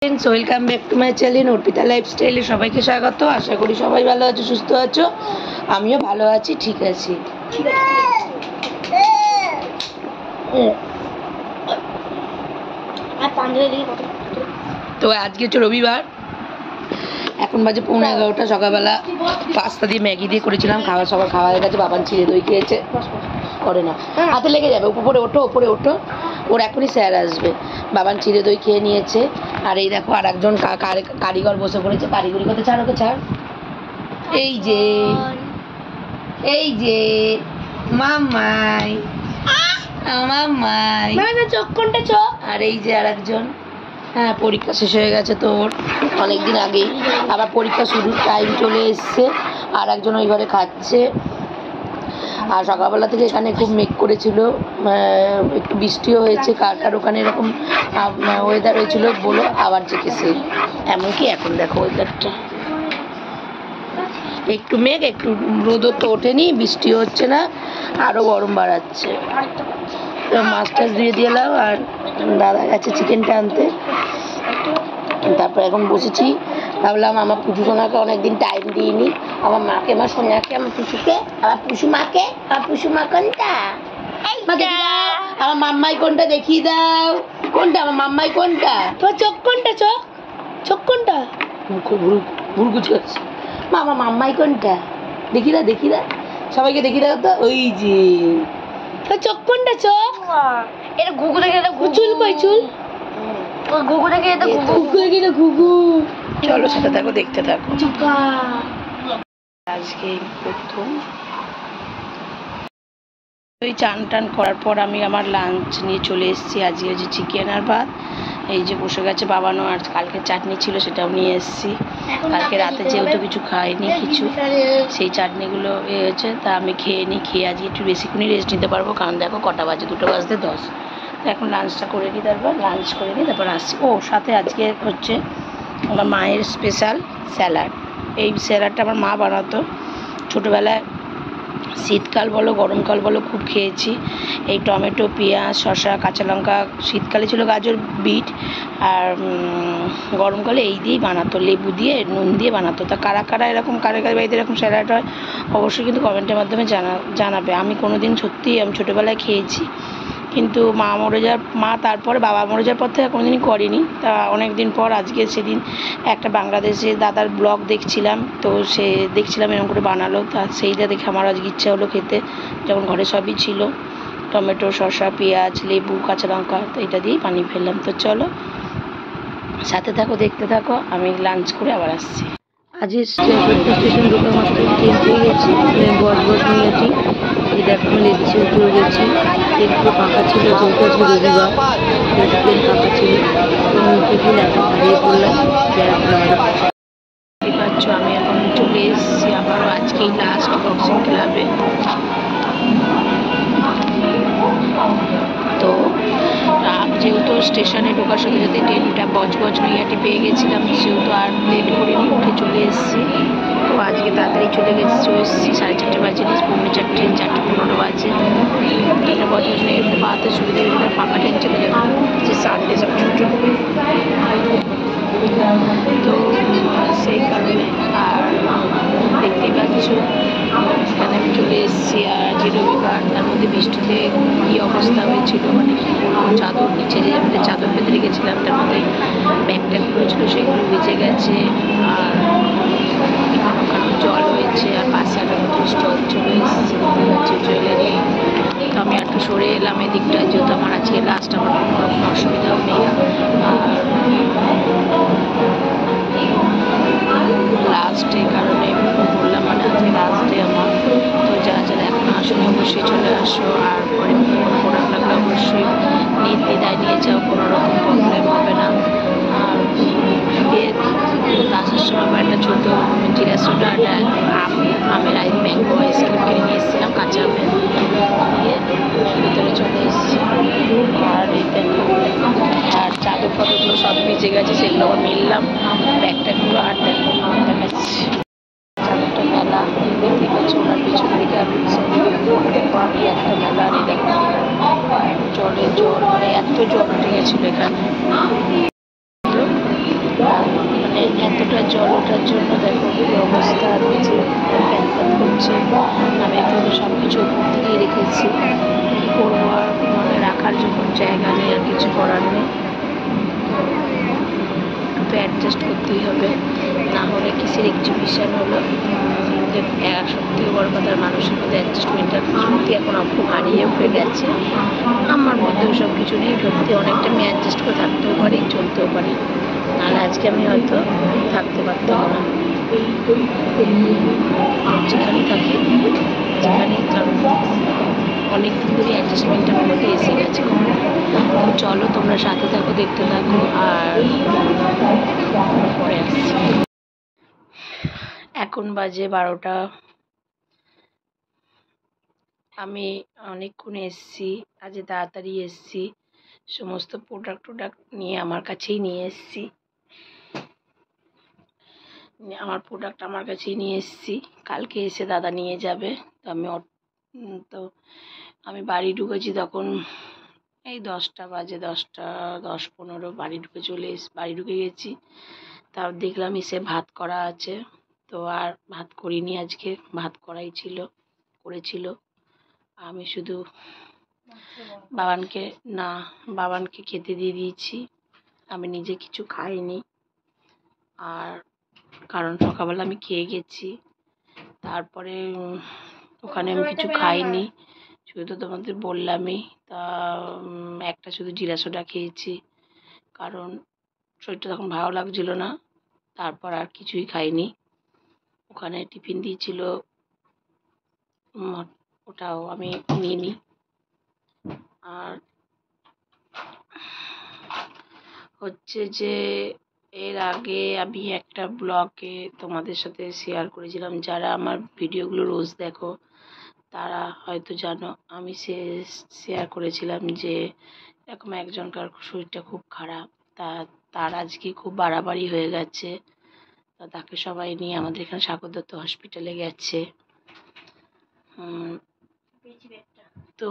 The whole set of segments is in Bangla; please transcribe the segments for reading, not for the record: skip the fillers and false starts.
Welcome back to my channel Arpita লাইফস্টাইলে সবাইকে স্বাগত। আশা করি সবাই ভালো আছো, সুস্থ আছো, আমিও ভালো আছি, ঠিক আছি। তো আজকে হচ্ছে রবিবার, এখন বাজে 11:30। সকালবেলা পাস্তা দিয়ে ম্যাগি দিয়ে করেছিলাম, সবার খাওয়া হয়ে গেছে। বাবান চিড়ে দই খেয়েছে, করে না হাতে লেগে যাবে, উপরে ওঠো উপরে ওঠো, ওর এখনই স্যার আসবে। বাবান চিড়ে দই খেয়ে নিয়েছে। আর এই দেখো আর একজন কারিগর বসে পড়েছে, কারিগরি করতে। ছাড় ওকে, ছাড়। এই যে মামাই মামাই, চোখ কোনটা চোখ। আর এই যে আর একজন, হ্যাঁ পরীক্ষা শেষ হয়ে গেছে তোর অনেকদিন আগেই, আবার পরীক্ষা শুরুর টাইম চলে এসছে। আর একজন ওই ঘরে খাচ্ছে। আর সকালবেলা থেকে এখানে খুব মেঘ করেছিল, একটু বৃষ্টিও হয়েছে। কার ওখানে এরকম ওয়েদার হয়েছিল বলো, আবার জেকেছে। এমনকি এখন দেখো ওয়েদারটা, একটু মেঘ একটু রোদও তো ওঠেনি, বৃষ্টিও হচ্ছে না, আরও গরম বাড়াচ্ছে। মাছ টাছ দিয়ে দিলাম, আর দাদা গেছে চিকেনটা আনতে। তারপর এখন বসেছি, ভাবলাম আমার পুজো সোনাকে অনেকদিন টাইম দিইনি, আমার মাকে, আমার সোনাকে, আমার পুষুকে, আমার পুষু মাকে। আমার পুষু মা কোনটা? আমার মাম্মাই কোনটা দেখিয়ে দাও। কোনটা আমার মাম্মাই কোনটা? তোমার চোখ কোনটা? চোখ চোখ কোনটা? ভুরকুচি আছে। আমার মাম্মাই কোনটা? দেখি দা সবাইকে দেখি দাও তো। ওই যে চোখ কোনটা? চোখ এটা ঘুঘু দেখে, চুল পাই চুল, ঘুঘু দেখে, ঘুঘু। চলো সাথে থাকো, দেখতে থাকো। আজকে প্রথম ওই চান টান করার পর আমি আমার লাঞ্চ নিয়ে চলে এসেছি। আজকে হচ্ছে চিকেন আর ভাত। এই যে বসে গেছে বাবানো, আর কালকে চাটনি ছিল সেটাও নিয়ে এসেছি। কালকে রাতে যেহেতু কিছু খাইনি কিছু, সেই চাটনিগুলো হয়েছে, তা আমি খেয়ে নিই। খেয়ে আজকে একটু বেশিক্ষণই রেস্ট নিতে পারবো, কারণ দেখো কটা বাজে, 2:10। এখন লাঞ্চটা করে নিই, তারপর লাঞ্চ করে নিই, তারপর আসছি। ও সাথে আজকে হচ্ছে আমার মায়ের স্পেশাল স্যালাড। এই স্যালাডটা আমার মা বানাতো ছোটোবেলায়, শীতকাল বলো গরমকাল বলো খুব খেয়েছি। এই টমেটো, পেঁয়াজ, শসা, কাঁচা লঙ্কা, শীতকালে ছিল গাজর, বিট, আর গরমকালে এই দিয়েই বানাতো, লেবু দিয়ে নুন দিয়ে বানাতো। তা কারা এরকম কারা বাড়িতে এরকম স্যালাড হয় অবশ্যই কিন্তু কমেন্টের মাধ্যমে জানাবে। আমি কোনোদিন সত্যিই আমি ছোটোবেলায় খেয়েছি, কিন্তু তারপরে বাবা মরে যাওয়ার পর থেকে কোনোদিনই করিনি। তা অনেক দিন পর আজকে, সেদিন একটা বাংলাদেশে দাদার ব্লগ দেখছিলাম, তো দেখছিলাম এরকম করে বানালো, তা সেইটা দেখে আমার আজকে ইচ্ছা হলো খেতে, যখন ঘরে সবই ছিল, টমেটো, শসা, পেঁয়াজ, লেবু, কাঁচা লঙ্কা, তো এটা দিয়েই বানিয়ে ফেললাম। তো চলো সাথে থাকো, দেখতে থাকো, আমি লাঞ্চ করে আবার আসছি। আজ স্টেশন ঢোকা মাত্র ট্রেন পেয়ে গেছি, বস নিয়েছি। এই দেখো লেগেছি, উপরে গেছি, ট্রেন পুরো ফাঁকা ছিল, যেহেতু আজকে রবিবার, ট্রেন ফাঁকা ছিল। টিফিন এখন হারিয়ে পড়লাম, দেখতে পাচ্ছ আমি এখন চলে এসেছি আবারও আজকেই লাস্ট বক্সিং ক্লাবে। তো যেহেতু স্টেশনে ঢোকার সাথে সাথে ট্রেনটা বজবজ নৈহাটি পেয়ে গেছিলাম, সেহেতু আর লেট করিনি, উঠে চলে এসেছি। তো আজকে তাড়াতাড়ি চলে এসেছি, 4:30 বাজে, 4:45 ট্রেন, 4:15 বাজে। ট্রেনটা বজবজ নৈহাটিতে পাওয়াতে সুবিধা হয়েছিল, ফাঁকা ট্রেন চলে যাবে, যে সানডে সব ছুটি। তো সেই কারণে আর দেখতেই পাচ্ছ এখানে আমি চলে এসেছি। আর আজকে রবিবার, তার মধ্যে বৃষ্টিতে কী অবস্থা হয়েছিল, মানে কী বলবো, চাদর নিচে যে চাদর বেঁধে রেখেছিলাম, তার মধ্যে ব্যাগগুলো ছিল সেগুলো ভিজে গেছে। আর ওখানে জল হয়েছে, আর পাশে একটা স্টল চলে এসেছে, জুয়েলারি। তো আমি একটু সরে এলাম এদিকটা, যেহেতু আমার আজকে লাস্ট, আমার কোনো রকম অসুবিধাও নেই। লাস্ট এই কারণে বললাম, মানে আজকে লাস্ট ডে আমার। তো যারা এখন আসলে অবশ্যই চলে আসো, আর পরে প্রোডাক্ট লাগলে অবশ্যই নির্দ্বিধায় নিয়ে যাও, কোনো রকম প্রবলেম হবে না। আর আসার সময় একটা ছোটো জিরা সোডা, আমের ম্যাঙ্গো আইসক্রিম কিনে নিয়ে এসেছিলাম, কাঁচা আমের, দিয়ে ভিতরে চলে এসেছি। আর এই দেখো, আর চাদর ফাদরগুলো সব ভিজে গেছে, সেগুলো আবার মেললাম, ব্যাগটাগুলো। আর দেখো দেখাচ্ছি চাদরটা মেলা, দেখতে পাচ্ছি ওনার পিছনে দিকে আর একটা মেলা। আর এই দেখো জল, মানে এত জল উঠে গেছিলো এখানে। জায়গা নেই, আর কিছু করার নেই, একটু অ্যাডজাস্ট করতেই হবে, না হলে কিসের এক্সিবিশন হলো। সত্যি বড় কথার মানুষের মধ্যে অ্যাডজাস্টমেন্টটা সত্যি এখন খুব হারিয়ে উঠে গেছে। আমার মধ্যে ওসব কিছু নেই, সত্যি অনেকটা আমি অ্যাডজাস্ট করে থাকতেও পারি, চলতেও পারি, নাহলে আজকে আমি হয়তো থাকতে পারতাম না। যেখানেই থাকি, যেখানেই থাকবো, অনেক দিন ধরে অ্যাডজাস্টমেন্টের মধ্যে এসে গেছে। তো চলো তোমরা সাথে থাকো, দেখতে থাকো, আর পরে আসছি। এখন বাজে 12টা। আমি অনেকক্ষণ এসছি, আজ তাড়াতাড়ি এসছি, সমস্ত প্রোডাক্ট নিয়ে আমার কাছেই নিয়ে এসছি, আমার প্রোডাক্ট আমার কাছেই নিয়ে এসছি। কালকে এসে দাদা নিয়ে যাবে। তো আমি বাড়ি ঢুকেছি তখন এই 10টা বাজে, 10টা 10-15 বাড়ি ঢুকে গেছি। তারপর দেখলাম এসে ভাত করা আছে, তো আর ভাত করিনি, আজকে ভাত করেছিল। আমি শুধু বাবানকে খেতে দিয়ে দিয়েছি, আমি নিজে কিছু খাইনি। আর কারণ সকালবেলা আমি খেয়ে গেছি, তারপরে ওখানে আমি কিছু খাইনি, শুধু তো তোমাদের বললামই। তা একটা শুধু জিরা সোডা খেয়েছি, কারণ শরীরটা তখন ভালো লাগছিল না। তারপর আর কিছুই খাইনি। ওখানে টিফিন দিয়েছিল, ওটাও আমি নিইনি। আর হচ্ছে যে এর আগে আমি একটা ব্লগে তোমাদের সাথে শেয়ার করেছিলাম, যারা আমার ভিডিওগুলো রোজ দেখো তারা হয়তো জানো, আমি শেয়ার করেছিলাম যে এরকম একজনকার শরীরটা খুব খারাপ, তার আজকে খুব বাড়াবাড়ি হয়ে গেছে। তাকে সবাই নিয়ে আমাদের এখানে সাগর দত্ত হসপিটালে গেছে। তো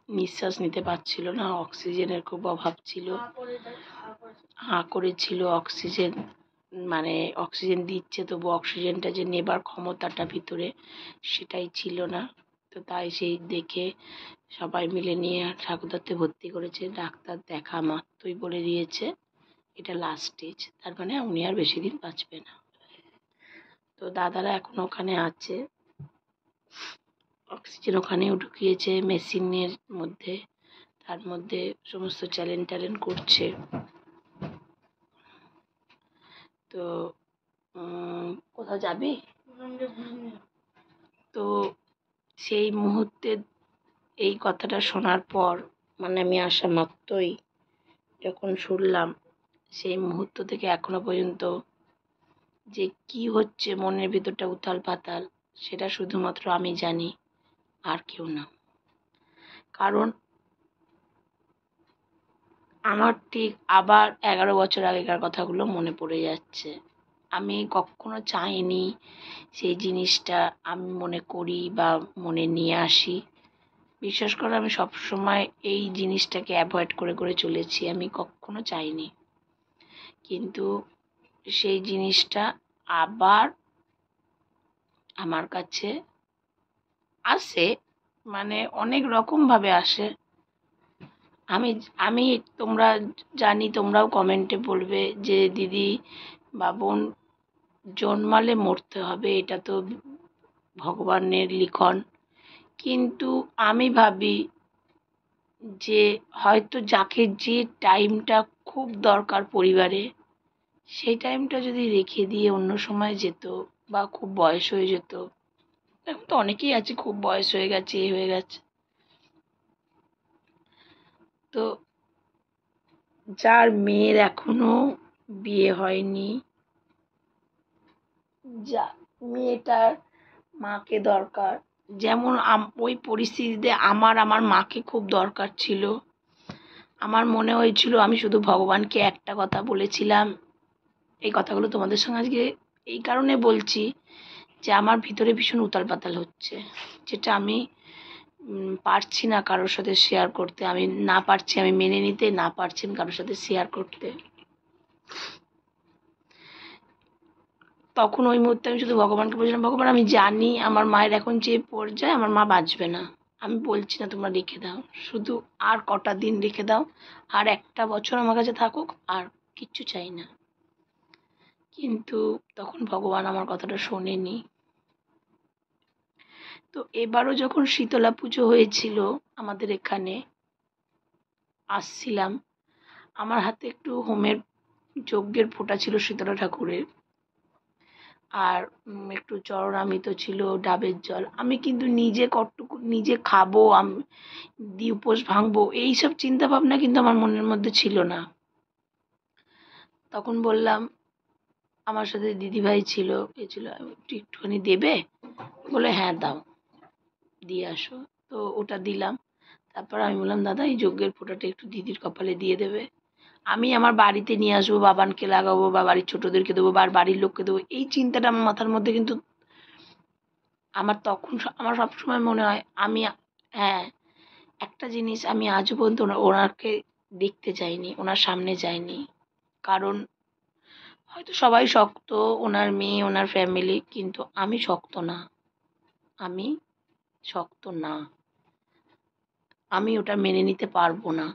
নিঃশ্বাস নিতে পারছিল না, অক্সিজেনের খুব অভাব ছিল, হাঁ করেছিল। অক্সিজেন দিচ্ছে, তবু অক্সিজেনটা যে নেবার ক্ষমতাটা ভিতরে সেটাই ছিল না। তো তাই সেই দেখে সবাই মিলে নিয়ে ঠাকুর দত্তে ভর্তি করেছে। ডাক্তার দেখা মাত্রই বলে দিয়েছে এটা লাস্ট স্টেজ, তার মানে উনি আর বেশি দিন বাঁচবে না। তো দাদারা এখন ওখানে আছে, অক্সিজেন ওখানেও ঢুকিয়েছে মেশিনের মধ্যে, তার মধ্যে সমস্ত চ্যালেঞ্জ করছে। তো কোথাও যাবি? তো সেই মুহূর্তে এই কথাটা শোনার পর, মানে আমি আসা মাত্রই যখন শুনলাম, সেই মুহূর্ত থেকে এখনো পর্যন্ত যে কি হচ্ছে মনের ভিতরটা উথাল পাতাল, সেটা শুধুমাত্র আমি জানি, আর কেউ না। কারণ আমার ঠিক আবার 11 বছর আগেকার কথাগুলো মনে পড়ে যাচ্ছে। আমি কখনো চাইনি সেই জিনিসটা আমি মনে করি বা মনে নিয়ে আসি। বিশ্বাস করে আমি সবসময় এই জিনিসটাকে অ্যাভয়েড করে চলেছি, আমি কখনো চাইনি। কিন্তু সেই জিনিসটা আবার আমার কাছে আসে, মানে অনেক রকমভাবে আসে। আমি তোমরা জানি, তোমরাও কমেন্টে বলবে যে দিদি বা বোন, জন্মালে মরতে হবে, এটা তো ভগবানের লিখন। কিন্তু আমি ভাবি যে হয়তো যাকে যে টাইমটা খুব দরকার পরিবারে, সেই টাইমটা যদি রেখে দিয়ে অন্য সময় যেত, বা খুব বয়স হয়ে যেত। এখন তো অনেকেই আছে খুব বয়স হয়ে গেছে, হয়ে গেছে। তো যার মেয়ের এখনো বিয়ে হয়নি, যা মেয়েটার মাকে দরকার, যেমন ওই পরিস্থিতিতে আমার মাকে খুব দরকার ছিল। আমার মনে হয়েছিল, আমি শুধু ভগবানকে একটা কথা বলেছিলাম, এই কথাগুলো তোমাদের সঙ্গে আজকে এই কারণে বলছি যে আমার ভিতরে ভীষণ উতাল পাতাল হচ্ছে, যেটা আমি পারছি না কারোর সাথে শেয়ার করতে। আমি মেনে নিতে না পারছি কারোর সাথে শেয়ার করতে। তখন ওই মুহূর্তে আমি শুধু ভগবানকে বলছিলাম, ভগবান আমি জানি আমার মায়ের এখন যে পর্যায়ে আমার মা বাঁচবে না, আমি বলছি না তোমরা রেখে দাও, শুধু আর কটা দিন রেখে দাও, আর একটা বছর আমার কাছে থাকুক, আর কিচ্ছু চাই না। কিন্তু তখন ভগবান আমার কথাটা শোনেনি। তো এবারও যখন শীতলা পুজো হয়েছিল আমাদের এখানে, আসছিলাম, আমার হাতে একটু হোমের যজ্ঞের ফোঁটা ছিল শীতলা ঠাকুরের, আর একটু চরণামৃত ছিল, ডাবের জল। আমি কিন্তু নিজে কতটুকু নিজে খাবো, আমি দিয়ে উপোস ভাঙবো, এইসব চিন্তা ভাবনা কিন্তু আমার মনের মধ্যে ছিল না। তখন বললাম, আমার সাথে দিদিভাই ছিল, এ ছিল, একটুখানি দেবে? বলে হ্যাঁ দাও, দিয়ে আসো। তো ওটা দিলাম। তারপর আমি বললাম, দাদা এই যজ্ঞের ফোঁটাটা একটু দিদির কপালে দিয়ে দেবে, আমি আমার বাড়িতে নিয়ে আসবো, বাবানকে লাগাবো বা বাড়ির ছোটদেরকে দেবো বা বাড়ির লোককে দেবো। এই চিন্তাটা আমার মাথার মধ্যে কিন্তু আমার তখন আমার সবসময় মনে হয় আমি, হ্যাঁ, একটা জিনিস আমি আজও পর্যন্ত ওনাকে দেখতে যাইনি, ওনার সামনে যাইনি। কারণ হয়তো সবাই শক্ত, ওনার মেয়ে, ওনার ফ্যামিলি, কিন্তু আমি শক্ত না, আমি শক্ত না, আমি ওটা মেনে নিতে পারবো না।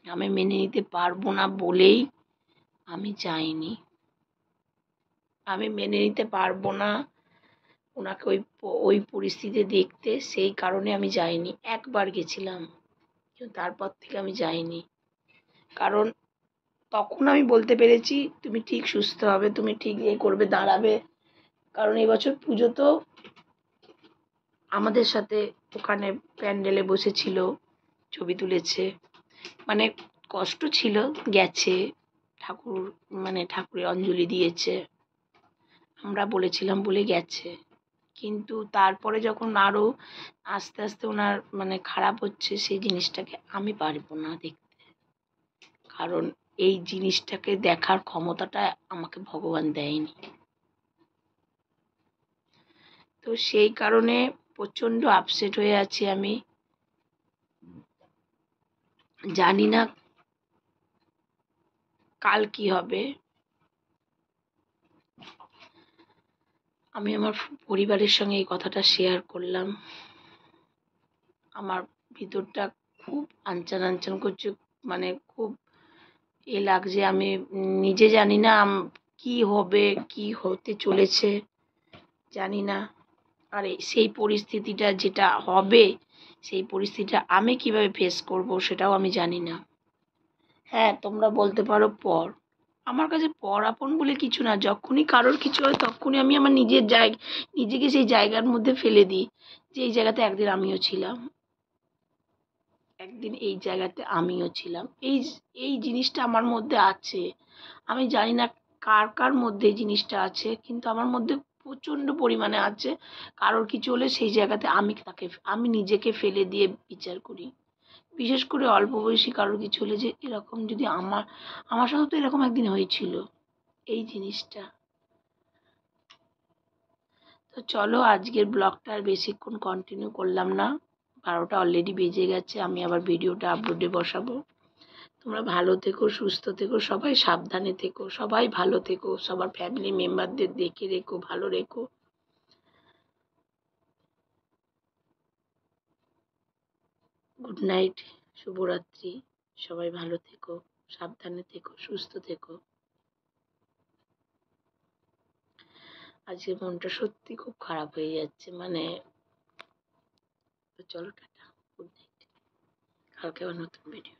আমি মেনে নিতে পারবো না বলেই আমি যাইনি। আমি মেনে নিতে পারবো না ওনাকে ওই পরিস্থিতিতে দেখতে, সেই কারণে আমি যাইনি। একবার গেছিলাম, কিন্তু তারপর থেকে আমি যাইনি। কারণ তখন আমি বলতে পেরেছি তুমি ঠিক সুস্থ হবে, তুমি ঠিক এ করবে, দাঁড়াবে। কারণ এই বছর পুজো তো আমাদের সাথে ওখানে প্যান্ডেলে বসেছিল, ছবি তুলেছে, মানে কষ্ট ছিল, গেছে ঠাকুর, মানে ঠাকুরের অঞ্জলি দিয়েছে, আমরা বলেছিলাম বলে গেছে। কিন্তু তারপরে যখন আরও আস্তে আস্তে ওনার মানে খারাপ হচ্ছে, সেই জিনিসটাকে আমি পারবো না দেখতে। কারণ এই জিনিসটাকে দেখার ক্ষমতাটা আমাকে ভগবান দেয়নি। তো সেই কারণে প্রচণ্ড আপসেট হয়ে আছি আমি। জানি না কাল কি হবে। আমি আমার পরিবারের সঙ্গে এই কথাটা শেয়ার করলাম। আমার ভিতরটা খুব আনচান আনচান করছে, মানে খুব লাগছে। আমি নিজে জানি না কি হবে, কি হতে চলেছে জানি না। আর সেই পরিস্থিতিটা যেটা হবে, সেই পরিস্থিতিটা আমি কিভাবে ফেস করব সেটাও আমি জানি না। হ্যাঁ, তোমরা বলতে পারো পর, আমার কাছে পর আপন বলে কিছু না। যখনই কারোর কিছু হয় তখনই আমি আমার নিজেকে সেই জায়গার মধ্যে ফেলে দিই, যে এই জায়গাতে একদিন আমিও ছিলাম, একদিন এই জায়গাতে আমিও ছিলাম। এই জিনিসটা আমার মধ্যে আছে। আমি জানি না কার কার মধ্যে এই জিনিসটা আছে, কিন্তু আমার মধ্যে প্রচণ্ড পরিমাণে আছে। কারোর কিছু হলে সেই জায়গাতে আমি নিজেকে ফেলে দিয়ে বিচার করি। বিশেষ করে অল্প বয়সী কারোর কিছু হলে, যে এরকম যদি আমার সাথে তো এরকম একদিন হয়েছিল, এই জিনিসটা। তো চলো আজকের ব্লগটা আর বেশিক্ষণ কন্টিনিউ করলাম না, 12টা অলরেডি বেজে গেছে। আমি আবার ভিডিওটা আপলোডে বসাবো। তোমরা ভালো থেকো, সুস্থ থেকো, সবাই সাবধানে থেকো, সবাই ভালো থেকো, সবার ফ্যামিলি মেম্বারদের দেখে রেখো, ভালো রেখো। গুড নাইট, শুভরাত্রি। সবাই ভালো থেকো, সাবধানে থেকো, সুস্থ থেকো। আজকে মনটা সত্যি খুব খারাপ হয়ে যাচ্ছে, মানে। তো চলো টাটা, গুড নাইট। কালকে আবার নতুন ভিডিও।